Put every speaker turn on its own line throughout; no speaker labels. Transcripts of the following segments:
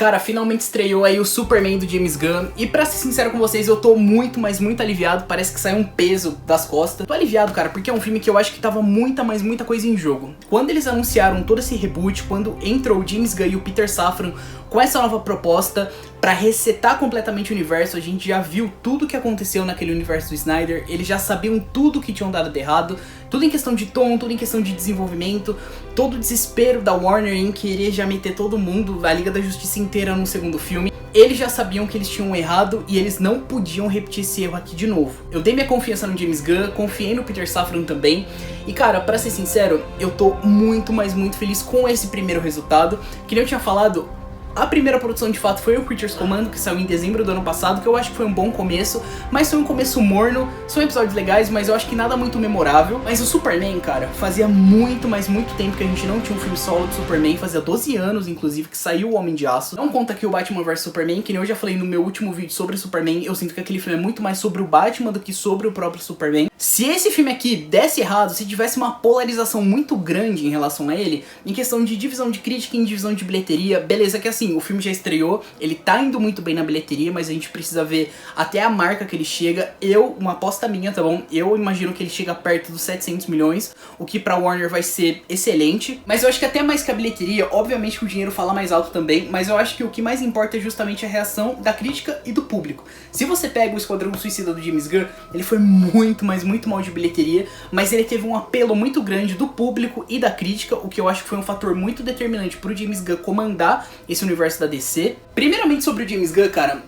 Cara, finalmente estreou aí o Superman do James Gunn. E pra ser sincero com vocês, eu tô muito, mas muito aliviado. Parece que saiu um peso das costas. Tô aliviado, cara, porque é um filme que eu acho que tava muita coisa em jogo. Quando eles anunciaram todo esse reboot, quando entrou o James Gunn e o Peter Safran com essa nova proposta pra resetar completamente o universo, a gente já viu tudo que aconteceu naquele universo do Snyder. Eles já sabiam tudo que tinham dado de errado. Tudo em questão de tom, tudo em questão de desenvolvimento. Todo o desespero da Warner em querer já meter todo mundo, a Liga da Justiça inteira no segundo filme. Eles já sabiam que eles tinham errado e eles não podiam repetir esse erro aqui de novo. Eu dei minha confiança no James Gunn, confiei no Peter Safran também. E cara, pra ser sincero, eu tô muito, mas muito feliz com esse primeiro resultado. Que nem eu tinha falado, a primeira produção de fato foi o Creatures Commando, que saiu em dezembro do ano passado, que eu acho que foi um bom começo, mas foi um começo morno, são episódios legais, mas eu acho que nada muito memorável. Mas o Superman, cara, fazia muito, mas muito tempo que a gente não tinha um filme solo de Superman, fazia 12 anos, inclusive, que saiu o Homem de Aço. Não conta aqui o Batman vs Superman, que nem eu já falei no meu último vídeo sobre Superman, eu sinto que aquele filme é muito mais sobre o Batman do que sobre o próprio Superman. Se esse filme aqui desse errado, se tivesse uma polarização muito grande em relação a ele, em questão de divisão de crítica e em divisão de bilheteria, beleza que assim, o filme já estreou, ele tá indo muito bem na bilheteria, mas a gente precisa ver até a marca que ele chega. Uma aposta minha, tá bom? Eu imagino que ele chega perto dos 700 milhões, o que pra Warner vai ser excelente. Mas eu acho que até mais que a bilheteria, obviamente que o dinheiro fala mais alto também, mas eu acho que o que mais importa é justamente a reação da crítica e do público. Se você pega o Esquadrão Suicida do James Gunn, ele foi muito, mas muito mal de bilheteria, mas ele teve um apelo muito grande do público e da crítica, o que eu acho que foi um fator muito determinante pro James Gunn comandar esse universo da DC. Primeiramente sobre o James Gunn, cara,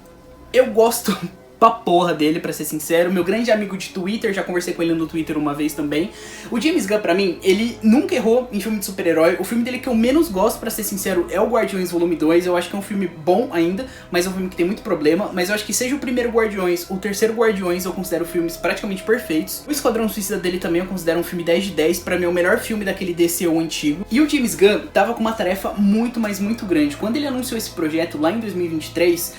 eu gosto pra porra dele, pra ser sincero. Meu grande amigo de Twitter, já conversei com ele no Twitter uma vez também. O James Gunn, pra mim, ele nunca errou em filme de super-herói. O filme dele que eu menos gosto, pra ser sincero, é o Guardiões Volume 2. Eu acho que é um filme bom ainda, mas é um filme que tem muito problema. Mas eu acho que seja o primeiro Guardiões ou o terceiro Guardiões, eu considero filmes praticamente perfeitos. O Esquadrão Suicida dele também eu considero um filme 10 de 10. Pra mim é o melhor filme daquele DCU antigo. E o James Gunn tava com uma tarefa muito, mas muito grande. Quando ele anunciou esse projeto lá em 2023,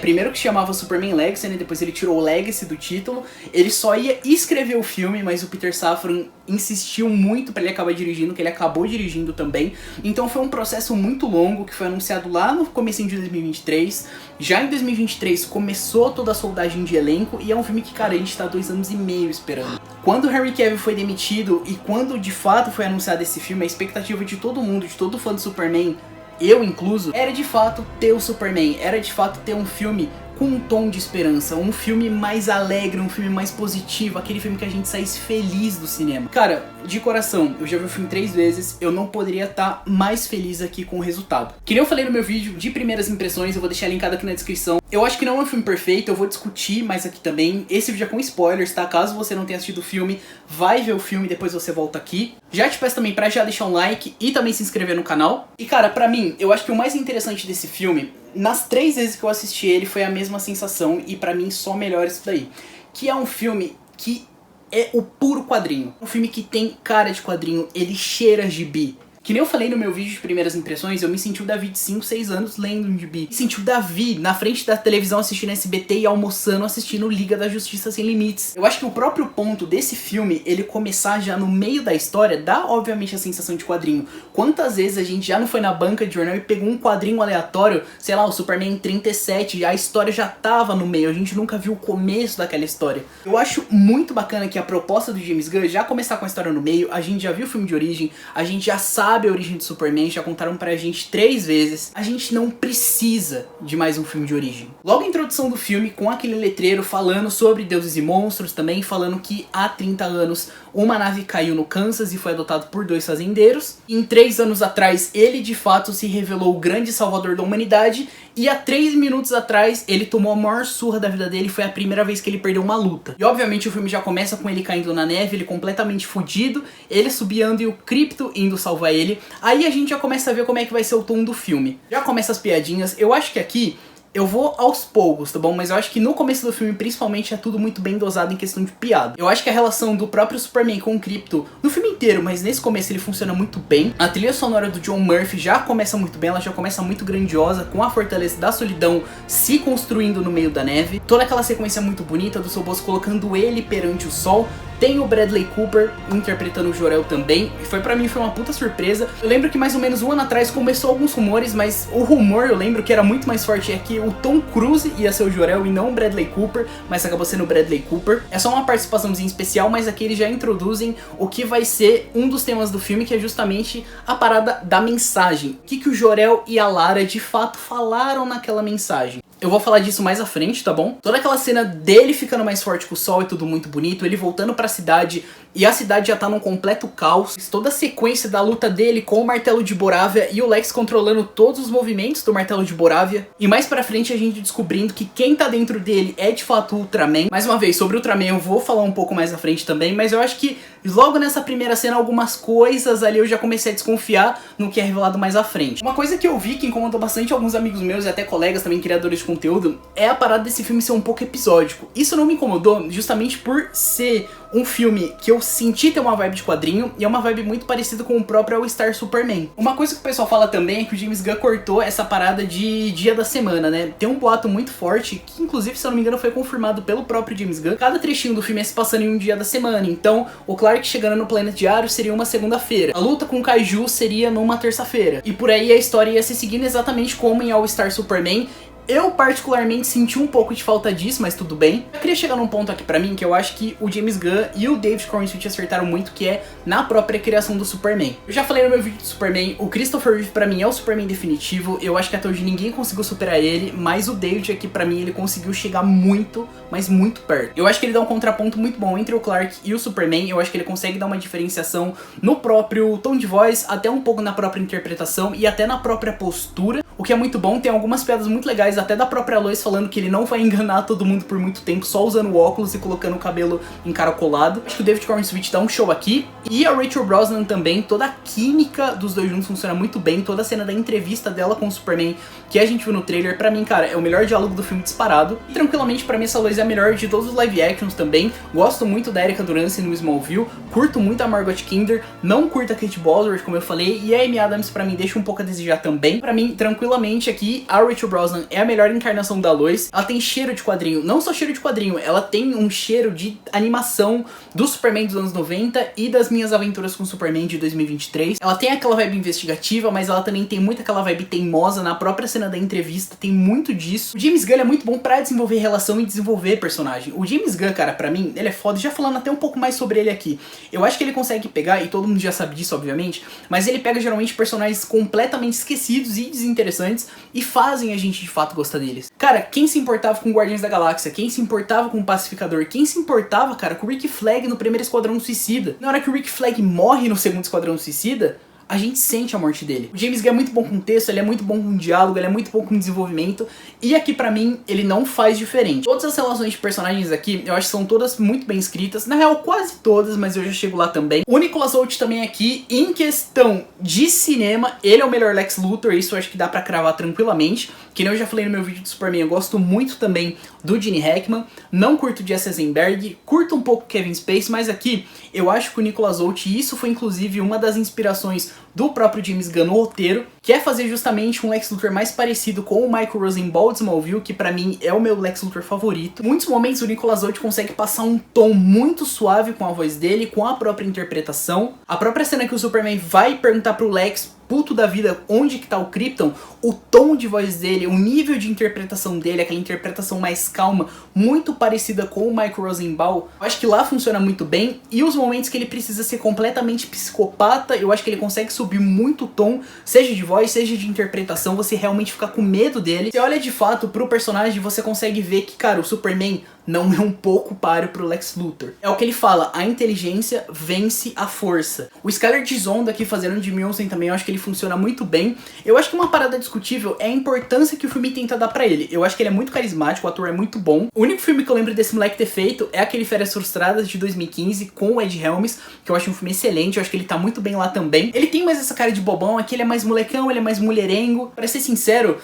primeiro que chamava Superman Legacy, né? Depois ele tirou o Legacy do título. Ele só ia escrever o filme, mas o Peter Safran insistiu muito pra ele acabar dirigindo, que ele acabou dirigindo também. Então foi um processo muito longo, que foi anunciado lá no comecinho de 2023. Já em 2023 começou toda a soldagem de elenco, e é um filme que, cara, a gente tá 2 anos e meio esperando. Quando o Henry Cavill foi demitido e quando de fato foi anunciado esse filme, a expectativa de todo mundo, de todo fã do Superman, eu incluso, era de fato ter o Superman, era de fato ter um filme com um tom de esperança, um filme mais alegre, um filme mais positivo, aquele filme que a gente saísse feliz do cinema. Cara, de coração, eu já vi o filme 3 vezes, eu não poderia estar mais feliz aqui com o resultado. Que nem eu falei no meu vídeo de primeiras impressões, eu vou deixar linkado aqui na descrição. Eu acho que não é um filme perfeito, eu vou discutir mais aqui também. Esse vídeo é com spoilers, tá? Caso você não tenha assistido o filme, vai ver o filme e depois você volta aqui. Já te peço também pra já deixar um like e também se inscrever no canal. E cara, pra mim, eu acho que o mais interessante desse filme, nas 3 vezes que eu assisti ele, foi a mesma sensação, e pra mim só melhora isso daí. Que é um filme que é o puro quadrinho. Um filme que tem cara de quadrinho, ele cheira gibi. Que nem eu falei no meu vídeo de primeiras impressões, eu me senti o Davi de 5, 6 anos lendo um gibi. Me senti o Davi na frente da televisão assistindo SBT e almoçando assistindo Liga da Justiça Sem Limites. Eu acho que o próprio ponto desse filme, ele começar já no meio da história, dá obviamente a sensação de quadrinho. Quantas vezes a gente já não foi na banca de jornal e pegou um quadrinho aleatório, sei lá, o Superman 37, a história já tava no meio, a gente nunca viu o começo daquela história. Eu acho muito bacana que a proposta do James Gunn já começar com a história no meio, a gente já viu o filme de origem, a gente já sabe a origem do Superman, já contaram pra gente 3 vezes. A gente não precisa de mais um filme de origem. Logo a introdução do filme, com aquele letreiro falando sobre deuses e monstros, também falando que há 30 anos uma nave caiu no Kansas e foi adotado por 2 fazendeiros. Em 3 anos atrás, ele de fato se revelou o grande salvador da humanidade, e há 3 minutos atrás ele tomou a maior surra da vida dele, foi a primeira vez que ele perdeu uma luta. E obviamente o filme já começa com ele caindo na neve, ele completamente fudido, ele subiando e o Krypto indo salvar ele. Aí a gente já começa a ver como é que vai ser o tom do filme. Já começa as piadinhas, eu acho que aqui eu vou aos poucos, tá bom? Mas eu acho que no começo do filme, principalmente, é tudo muito bem dosado em questão de piada. Eu acho que a relação do próprio Superman com o Krypto, no filme inteiro, mas nesse começo ele funciona muito bem. A trilha sonora do John Murphy já começa muito bem, ela já começa muito grandiosa, com a Fortaleza da Solidão se construindo no meio da neve. Toda aquela sequência muito bonita dos robôs colocando ele perante o sol, Tem o Bradley Cooper interpretando o Jor-El também, e foi uma puta surpresa. Eu lembro que mais ou menos um ano atrás começou alguns rumores, mas o rumor eu lembro que era muito mais forte, é que o Tom Cruise ia ser o Jor-El e não o Bradley Cooper, mas acabou sendo o Bradley Cooper. É só uma participaçãozinha especial, mas aqui eles já introduzem o que vai ser um dos temas do filme, que é justamente a parada da mensagem. O que o Jor-El e a Lara de fato falaram naquela mensagem. Eu vou falar disso mais à frente, tá bom? Toda aquela cena dele ficando mais forte com o sol e tudo muito bonito, ele voltando pra cidade e a cidade já tá num completo caos. Toda a sequência da luta dele com o Martelo de Borávia e o Lex controlando todos os movimentos do Martelo de Borávia. E mais pra frente a gente descobrindo que quem tá dentro dele é de fato o Ultraman. Mais uma vez, sobre o Ultraman eu vou falar um pouco mais à frente também, mas eu acho que logo nessa primeira cena algumas coisas ali eu já comecei a desconfiar no que é revelado mais à frente. Uma coisa que eu vi que incomodou bastante alguns amigos meus e até colegas também, criadores de conteúdo, é a parada desse filme ser um pouco episódico. Isso não me incomodou justamente por ser um filme que eu senti ter uma vibe de quadrinho e é uma vibe muito parecida com o próprio All Star Superman. Uma coisa que o pessoal fala também é que o James Gunn cortou essa parada de dia da semana, né? Tem um boato muito forte, que inclusive, se eu não me engano, foi confirmado pelo próprio James Gunn. Cada trechinho do filme é se passando em um dia da semana. Então, o Clark chegando no Planeta Diário seria uma segunda-feira. A luta com o Kaiju seria numa terça-feira. E por aí a história ia se seguindo exatamente como em All Star Superman. Eu particularmente senti um pouco de falta disso, mas tudo bem. Eu queria chegar num ponto aqui pra mim que eu acho que o James Gunn e o David Corenswet acertaram muito, que é na própria criação do Superman. Eu já falei no meu vídeo do Superman, o Christopher Reeve pra mim é o Superman definitivo. Eu acho que até hoje ninguém conseguiu superar ele, mas o David aqui pra mim ele conseguiu chegar muito, mas muito perto. Eu acho que ele dá um contraponto muito bom entre o Clark e o Superman. Eu acho que ele consegue dar uma diferenciação no próprio tom de voz, até um pouco na própria interpretação e até na própria postura, o que é muito bom. Tem algumas piadas muito legais, até da própria Lois falando que ele não vai enganar todo mundo por muito tempo só usando óculos e colocando o cabelo encaracolado. Acho que o David Corenswet dá um show aqui. E a Rachel Brosnahan também, toda a química dos dois juntos funciona muito bem. Toda a cena da entrevista dela com o Superman que a gente viu no trailer, pra mim, cara, é o melhor diálogo do filme disparado. E tranquilamente, pra mim, essa Lois é a melhor de todos os live actions também. Gosto muito da Erica Durance no Smallville, curto muito a Margot Kidder, não curto a Kate Bosworth, como eu falei, e a Amy Adams, pra mim, deixa um pouco a desejar também. Pra mim, tranquilamente, aqui, a Rachel Brosnahan é a melhor encarnação da Lois. Ela tem cheiro de quadrinho, não só cheiro de quadrinho, ela tem um cheiro de animação do Superman dos anos 90 e das minhas aventuras com o Superman de 2023. Ela tem aquela vibe investigativa, mas ela também tem muito aquela vibe teimosa. Na própria cena da entrevista tem muito disso. O James Gunn é muito bom pra desenvolver relação e desenvolver personagem. O James Gunn, cara, pra mim, ele é foda. Já falando até um pouco mais sobre ele aqui, eu acho que ele consegue pegar, e todo mundo já sabe disso, obviamente, mas ele pega geralmente personagens completamente esquecidos e desinteressantes e fazem a gente de fato gostar deles. Cara, quem se importava com Guardiões da Galáxia? Quem se importava com o Pacificador? Quem se importava, cara, com o Rick Flag no primeiro Esquadrão Suicida? Na hora que o Rick Flag morre no segundo Esquadrão Suicida, a gente sente a morte dele. O James Gunn é muito bom com texto, ele é muito bom com diálogo, ele é muito bom com desenvolvimento, e aqui pra mim, ele não faz diferente. Todas as relações de personagens aqui, eu acho que são todas muito bem escritas, na real quase todas, mas eu já chego lá também. O Nicholas Hoult também aqui, em questão de cinema, ele é o melhor Lex Luthor, isso eu acho que dá pra cravar tranquilamente. Que nem eu já falei no meu vídeo do Superman, eu gosto muito também do Gene Hackman, não curto o Jesse Eisenberg, curto um pouco Kevin Spacey, mas aqui eu acho que o Nicholas Hoult, e isso foi inclusive uma das inspirações do próprio James Gunn no roteiro, que é fazer justamente um Lex Luthor mais parecido com o Michael Rosenbaum de Smallville, que pra mim é o meu Lex Luthor favorito. Em muitos momentos o Nicholas Hoult consegue passar um tom muito suave com a voz dele, com a própria interpretação. A própria cena que o Superman vai perguntar pro Lex, puto da vida, onde que tá o Krypton, o tom de voz dele, o nível de interpretação dele, aquela interpretação mais calma, muito parecida com o Michael Rosenbaum, eu acho que lá funciona muito bem. E os momentos que ele precisa ser completamente psicopata, eu acho que ele consegue subir muito o tom, seja de voz, seja de interpretação, você realmente fica com medo dele. Você olha de fato pro personagem, você consegue ver que, cara, o Superman não é um pouco páreo pro Lex Luthor. É o que ele fala, a inteligência vence a força. O Skyler Gisondo aqui fazendo Jimmy Olsen também, eu acho que ele funciona muito bem. Eu acho que uma parada discutível é a importância que o filme tenta dar pra ele. Eu acho que ele é muito carismático, o ator é muito bom. O único filme que eu lembro desse moleque ter feito é aquele Férias Frustradas de 2015 com o Ed Helms, que eu acho um filme excelente, eu acho que ele tá muito bem lá também. Ele tem mais essa cara de bobão, aqui ele é mais molecão, ele é mais mulherengo. Pra ser sincero,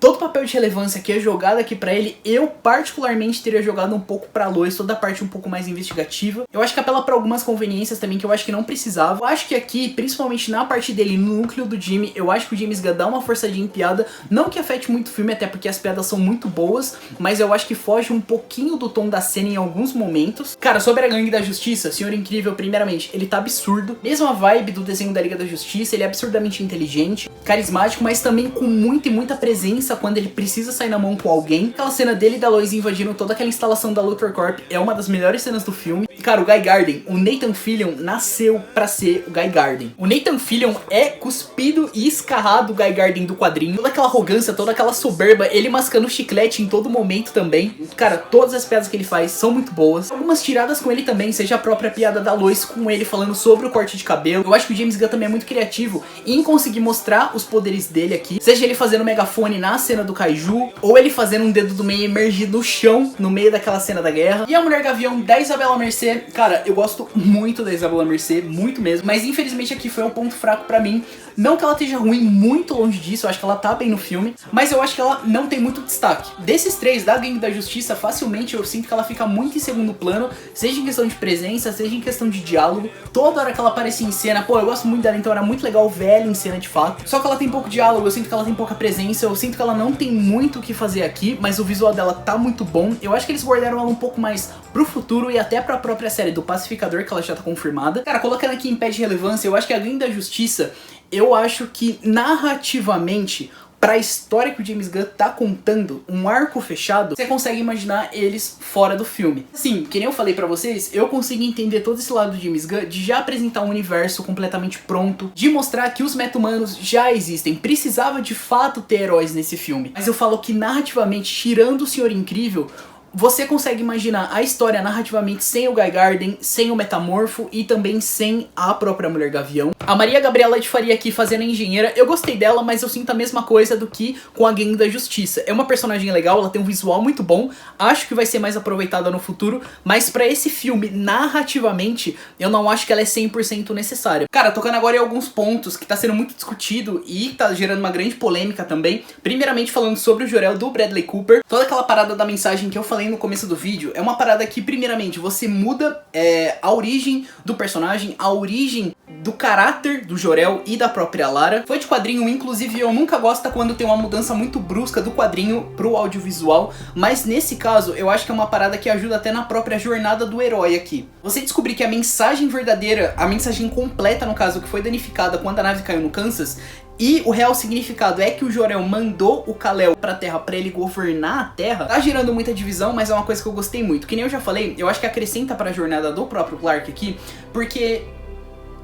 todo o papel de relevância que é jogado aqui pra ele, eu particularmente teria jogado um pouco pra Lois, toda a parte um pouco mais investigativa. Eu acho que apela pra algumas conveniências também que eu acho que não precisava. Eu acho que aqui, principalmente na parte dele, no núcleo do Jimmy, eu acho que o James Gunn dá uma forçadinha em piada, não que afete muito o filme, até porque as piadas são muito boas, mas eu acho que foge um pouquinho do tom da cena em alguns momentos. Cara, sobre a Gangue da Justiça, Senhor Incrível, primeiramente, ele tá absurdo. Mesma vibe do desenho da Liga da Justiça, ele é absurdamente inteligente, carismático, mas também com muita e muita presença quando ele precisa sair na mão com alguém. Aquela cena dele e da Lois invadindo toda aquela instalação da Luthor Corp é uma das melhores cenas do filme. E, cara, o Guy Garden, o Nathan Fillion nasceu pra ser o Guy Garden. O Nathan Fillion é cuspido e escarrado o Guy Garden do quadrinho. Toda aquela arrogância, toda aquela soberba, ele mascando chiclete em todo momento também. Cara, todas as piadas que ele faz são muito boas. Algumas tiradas com ele também, seja a própria piada da Lois com ele falando sobre o corte de cabelo. Eu acho que o James Gunn também é muito criativo em conseguir mostrar os poderes dele aqui. Seja ele fazendo o megafone na cena do Kaiju, ou ele fazendo um dedo do meio emergir no chão, no meio daquela cena da guerra. E a Mulher Gavião da Isabela Merced, cara, eu gosto muito da Isabela Merced, muito mesmo. Mas infelizmente aqui foi um ponto fraco pra mim. Não que ela esteja ruim, muito longe disso, eu acho que ela tá bem no filme, mas eu acho que ela não tem muito destaque. Desses três, da Gangue da Justiça, facilmente eu sinto que ela fica muito em segundo plano, seja em questão de presença, seja em questão de diálogo. Toda hora que ela aparecia em cena, pô, eu gosto muito dela, então era muito legal ver ela em cena de fato. Só que ela tem pouco diálogo, eu sinto que ela tem pouca presença, eu sinto que ela não tem muito o que fazer aqui, mas o visual dela tá muito bom. Eu acho que eles guardaram ela um pouco mais pro futuro e até pra própria série do Pacificador, que ela já tá confirmada. Cara, colocando aqui em pé de relevância, eu acho que a Gangue da Justiça, eu acho que narrativamente, pra história que o James Gunn tá contando, um arco fechado, você consegue imaginar eles fora do filme. Sim, que nem eu falei pra vocês, eu consigo entender todo esse lado do James Gunn de já apresentar um universo completamente pronto, de mostrar que os meta-humanos já existem, precisava de fato ter heróis nesse filme. Mas eu falo que narrativamente, tirando o Senhor Incrível, você consegue imaginar a história narrativamente sem o Guy Garden, sem o Metamorfo e também sem a própria Mulher Gavião. A Maria Gabriela de Faria aqui fazendo a engenheira, eu gostei dela, mas eu sinto a mesma coisa do que com a Gangue da Justiça. É uma personagem legal, ela tem um visual muito bom, acho que vai ser mais aproveitada no futuro, mas pra esse filme, narrativamente, eu não acho que ela é 100% necessária. Cara, tocando agora em alguns pontos que tá sendo muito discutido e tá gerando uma grande polêmica também, primeiramente falando sobre o Jor-El do Bradley Cooper, toda aquela parada da mensagem que eu falei no começo do vídeo, é uma parada que primeiramente você muda a origem do personagem, a origem do caráter do Jor-El e da própria Lara. Foi de quadrinho, inclusive eu nunca gosto quando tem uma mudança muito brusca do quadrinho pro audiovisual, mas nesse caso eu acho que é uma parada que ajuda até na própria jornada do herói aqui. Você descobrir que a mensagem verdadeira, a mensagem completa no caso, que foi danificada quando a nave caiu no Kansas, e o real significado é que o Jor-El mandou o Kal-El pra Terra pra ele governar a Terra, tá gerando muita divisão, mas é uma coisa que eu gostei muito. Que nem eu já falei, eu acho que acrescenta pra jornada do próprio Clark aqui, porque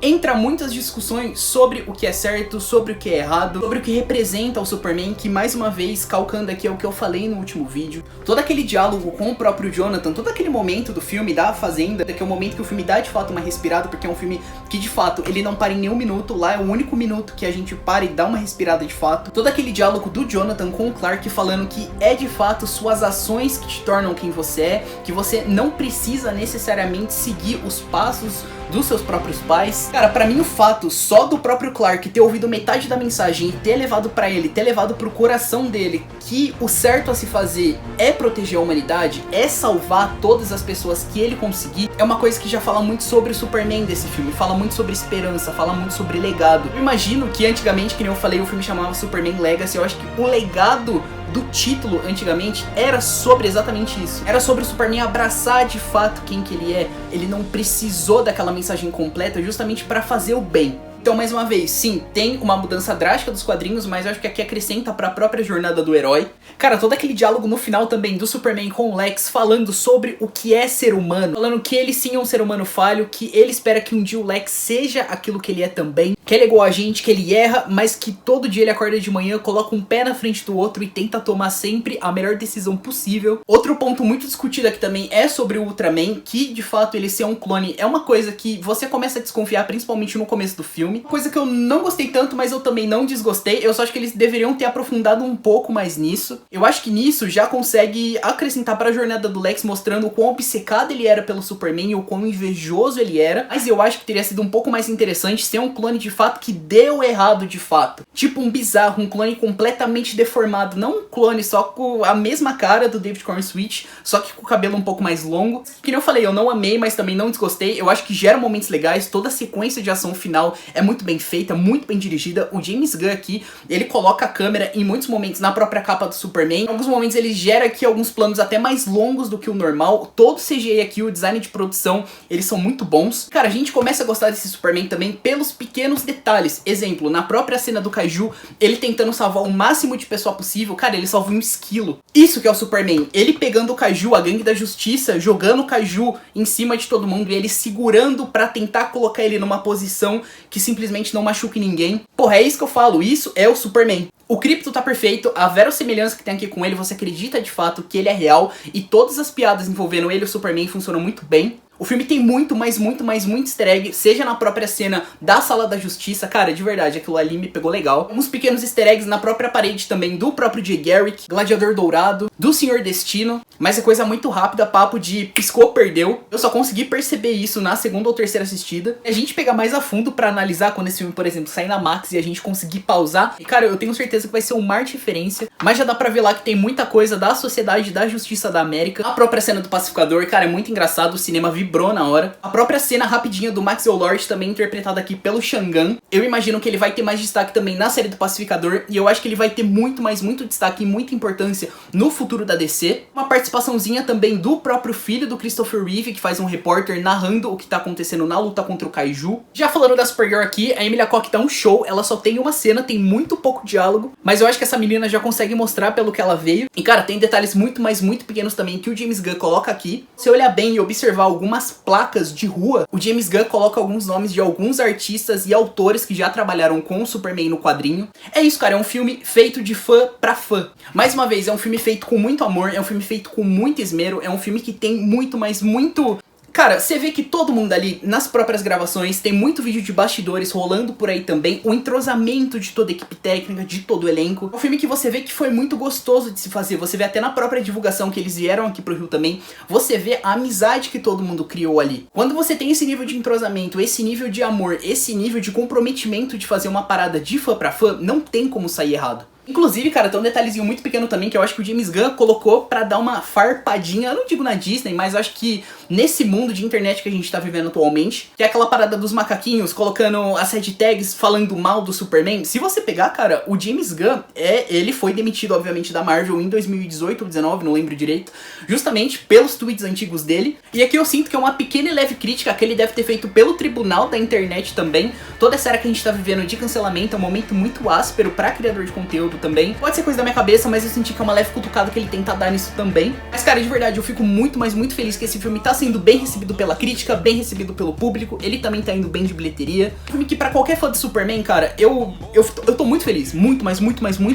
entra muitas discussões sobre o que é certo, sobre o que é errado, sobre o que representa o Superman, que mais uma vez, calcando aqui é o que eu falei no último vídeo. Todo aquele diálogo com o próprio Jonathan, todo aquele momento do filme da Fazenda, que é o momento que o filme dá de fato uma respirada, porque é um filme que de fato ele não para em nenhum minuto, lá é o único minuto que a gente para e dá uma respirada de fato. Todo aquele diálogo do Jonathan com o Clark falando que é de fato suas ações que te tornam quem você é, que você não precisa necessariamente seguir os passos dos seus próprios pais. Cara, pra mim o fato só do próprio Clark ter ouvido metade da mensagem e ter levado pra ele, ter levado pro coração dele que o certo a se fazer é proteger a humanidade, é salvar todas as pessoas que ele conseguir, é uma coisa que já fala muito sobre o Superman desse filme, fala muito sobre esperança, fala muito sobre legado. Eu imagino que antigamente, que nem eu falei, o filme chamava Superman Legacy, eu acho que o legado do título antigamente era sobre exatamente isso. Era sobre o Superman abraçar de fato quem que ele é. Ele não precisou daquela mensagem completa justamente para fazer o bem. Então, mais uma vez, sim, tem uma mudança drástica dos quadrinhos, mas eu acho que aqui acrescenta pra própria jornada do herói. Cara, todo aquele diálogo no final também do Superman com o Lex, falando sobre o que é ser humano, falando que ele sim é um ser humano falho, que ele espera que um dia o Lex seja aquilo que ele é também, que ele é igual a gente, que ele erra, mas que todo dia ele acorda de manhã, coloca um pé na frente do outro e tenta tomar sempre a melhor decisão possível. Outro ponto muito discutido aqui também é sobre o Ultraman, que de fato ele ser um clone é uma coisa que você começa a desconfiar, principalmente no começo do filme. Coisa que eu não gostei tanto, mas eu também não desgostei. Eu só acho que eles deveriam ter aprofundado um pouco mais nisso. Eu acho que nisso já consegue acrescentar pra jornada do Lex, mostrando o quão obcecado ele era pelo Superman e o quão invejoso ele era. Mas eu acho que teria sido um pouco mais interessante ser um clone de fato que deu errado de fato. Tipo um bizarro, um clone completamente deformado. Não um clone só com a mesma cara do David Corenswet, só que com o cabelo um pouco mais longo. Que nem eu falei, eu não amei, mas também não desgostei. Eu acho que gera momentos legais, toda a sequência de ação final é muito bem feita, muito bem dirigida. O James Gunn aqui, ele coloca a câmera em muitos momentos na própria capa do Superman. Em alguns momentos ele gera aqui alguns planos até mais longos do que o normal. Todo o CGI aqui, o design de produção, eles são muito bons. Cara, a gente começa a gostar desse Superman também pelos pequenos detalhes. Exemplo, na própria cena do Kaiju, ele tentando salvar o máximo de pessoa possível. Cara, ele salva um esquilo. Isso que é o Superman. Ele pegando o Kaiju, a gangue da justiça, jogando o Kaiju em cima de todo mundo e ele segurando pra tentar colocar ele numa posição que simplesmente não machuque ninguém. Porra, é isso que eu falo. Isso é o Superman. O Krypto tá perfeito, a verossimilhança que tem aqui com ele, você acredita de fato que ele é real e todas as piadas envolvendo ele e o Superman funcionam muito bem. O filme tem muito easter egg, seja na própria cena da Sala da Justiça, cara, de verdade, aquilo ali me pegou legal. Uns pequenos easter eggs na própria parede também do próprio Jay Garrick, Gladiador Dourado, do Senhor Destino, mas é coisa muito rápida, papo de piscou, perdeu. Eu só consegui perceber isso na segunda ou terceira assistida. A gente pegar mais a fundo pra analisar quando esse filme, por exemplo, sair na Max e a gente conseguir pausar, e cara, eu tenho certeza que vai ser um mar de referência, mas já dá pra ver lá que tem muita coisa da Sociedade da Justiça da América. A própria cena do Pacificador, cara, é muito engraçado, o cinema vibrou na hora. A própria cena rapidinha do Maxwell Lord, também interpretada aqui pelo Shangan. Eu imagino que ele vai ter mais destaque também na série do Pacificador, e eu acho que ele vai ter muito destaque e muita importância no futuro da DC. Uma participaçãozinha também do próprio filho do Christopher Reeve, que faz um repórter narrando o que tá acontecendo na luta contra o Kaiju. Já falando da Supergirl aqui, a Emilia Clarke dá um show, ela só tem uma cena, tem muito pouco diálogo, mas eu acho que essa menina já consegue mostrar pelo que ela veio. E cara, tem detalhes muito pequenos também que o James Gunn coloca aqui. Se eu olhar bem e observar algumas placas de rua, o James Gunn coloca alguns nomes de alguns artistas e autores que já trabalharam com o Superman no quadrinho. É isso, cara, é um filme feito de fã pra fã. Mais uma vez, é um filme feito com muito amor, é um filme feito com muito esmero, é um filme que tem muito. Cara, você vê que todo mundo ali, nas próprias gravações, tem muito vídeo de bastidores rolando por aí também, o entrosamento de toda a equipe técnica, de todo o elenco. É um filme que você vê que foi muito gostoso de se fazer, você vê até na própria divulgação que eles vieram aqui pro Rio também, você vê a amizade que todo mundo criou ali. Quando você tem esse nível de entrosamento, esse nível de amor, esse nível de comprometimento de fazer uma parada de fã pra fã, não tem como sair errado. Inclusive, cara, tem um detalhezinho muito pequeno também que eu acho que o James Gunn colocou pra dar uma farpadinha, eu não digo na Disney, mas eu acho que nesse mundo de internet que a gente tá vivendo atualmente, que é aquela parada dos macaquinhos colocando as hashtags falando mal do Superman. Se você pegar, cara, o James Gunn, ele foi demitido, obviamente, da Marvel em 2018 ou 2019, não lembro direito, justamente pelos tweets antigos dele. E aqui eu sinto que é uma pequena e leve crítica que ele deve ter feito pelo tribunal da internet também. Toda essa era que a gente tá vivendo de cancelamento é um momento muito áspero pra criador de conteúdo também. Pode ser coisa da minha cabeça, mas eu senti que é uma leve cutucada que ele tenta dar nisso também. Mas cara, de verdade, eu fico muito feliz que esse filme tá sendo bem recebido pela crítica, bem recebido pelo público, ele também tá indo bem de bilheteria. Um filme que pra qualquer fã de Superman, cara, eu tô muito feliz, muito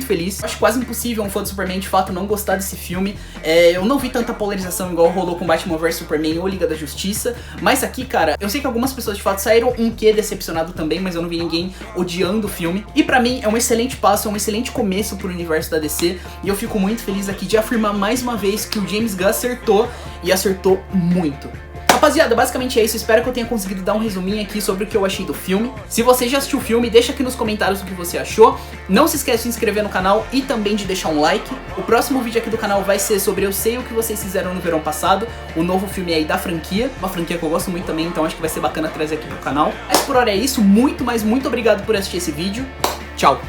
feliz. Acho quase impossível um fã de Superman de fato não gostar desse filme. Eu não vi tanta polarização igual rolou com Batman vs Superman ou Liga da Justiça, mas aqui, cara, eu sei que algumas pessoas de fato saíram um quê decepcionado também, mas eu não vi ninguém odiando o filme. E pra mim é um excelente passo, é um excelente começo pro universo da DC, e eu fico muito feliz aqui de afirmar mais uma vez que o James Gunn acertou, e acertou muito. Rapaziada, basicamente é isso, espero que eu tenha conseguido dar um resuminho aqui sobre o que eu achei do filme. Se você já assistiu o filme, deixa aqui nos comentários o que você achou. Não se esquece de se inscrever no canal e também de deixar um like. O próximo vídeo aqui do canal vai ser sobre Eu Sei o que vocês fizeram no verão passado, o novo filme aí da franquia, uma franquia que eu gosto muito também, então acho que vai ser bacana trazer aqui pro canal. Mas por hora é isso, muito obrigado por assistir esse vídeo. Tchau!